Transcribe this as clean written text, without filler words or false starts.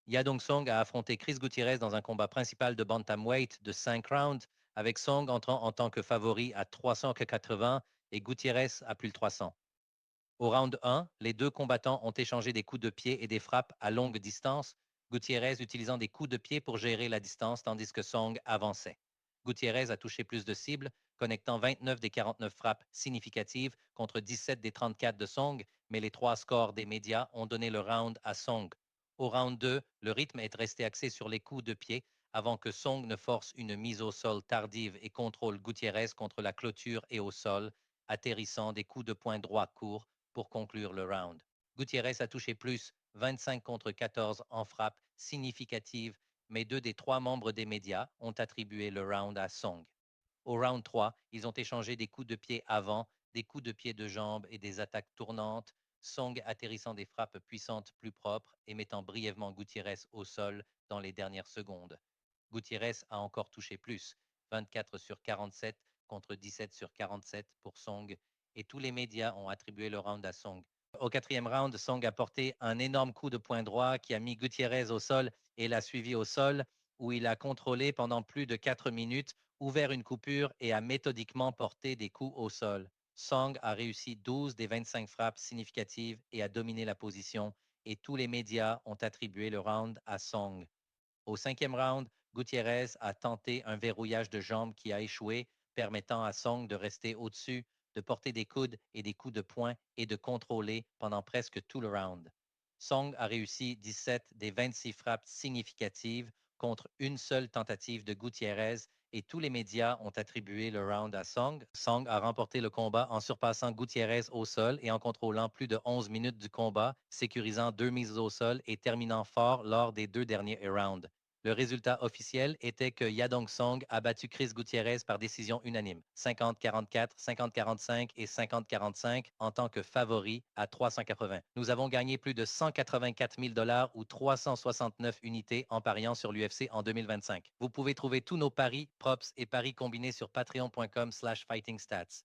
Yadong Song a affronté Chris Gutiérrez dans un combat principal de bantamweight de 5 rounds, avec Song entrant en tant que favori à 380 et Gutiérrez à plus de 300. Au round 1, les deux combattants ont échangé des coups de pied et des frappes à longue distance, Gutiérrez utilisant des coups de pied pour gérer la distance tandis que Song avançait. Gutiérrez a touché plus de cibles, connectant 29 des 49 frappes significatives contre 17 des 34 de Song, mais les trois scores des médias ont donné le round à Song. Au round 2, le rythme est resté axé sur les coups de pied avant que Song ne force une mise au sol tardive et contrôle Gutiérrez contre la clôture et au sol, atterrissant des coups de poing droit courts pour conclure le round. Gutiérrez a touché plus 25 contre 14 en frappe significative, mais deux des trois membres des médias ont attribué le round à Song. Au round 3, ils ont échangé des coups de pied avant, des coups de pied de jambe et des attaques tournantes, Song atterrissant des frappes puissantes plus propres et mettant brièvement Gutiérrez au sol dans les dernières secondes. Gutiérrez a encore touché plus, 24 sur 47 contre 17 sur 47 pour Song, et tous les médias ont attribué le round à Song. Au quatrième round, Song a porté un énorme coup de poing droit qui a mis Gutiérrez au sol et l'a suivi au sol, où il a contrôlé pendant plus de 4 minutes, ouvert une coupure et a méthodiquement porté des coups au sol. Song a réussi 12 des 25 frappes significatives et a dominé la position, et tous les médias ont attribué le round à Song. Au cinquième round, Gutiérrez a tenté un verrouillage de jambes qui a échoué, permettant à Song de rester au-dessus, de porter des coudes et des coups de poing et de contrôler pendant presque tout le round. Song a réussi 17 des 26 frappes significatives contre une seule tentative de Gutiérrez et tous les médias ont attribué le round à Song. Song a remporté le combat en surpassant Gutiérrez au sol et en contrôlant plus de 11 minutes du combat, sécurisant deux mises au sol et terminant fort lors des deux derniers rounds. Le résultat officiel était que Yadong Song a battu Chris Gutiérrez par décision unanime, 50-44, 50-45 et 50-45 en tant que favori à 380. Nous avons gagné plus de 184 000 ou 369 unités en pariant sur l'UFC en 2025. Vous pouvez trouver tous nos paris, props et paris combinés sur patreon.com/fightingstats.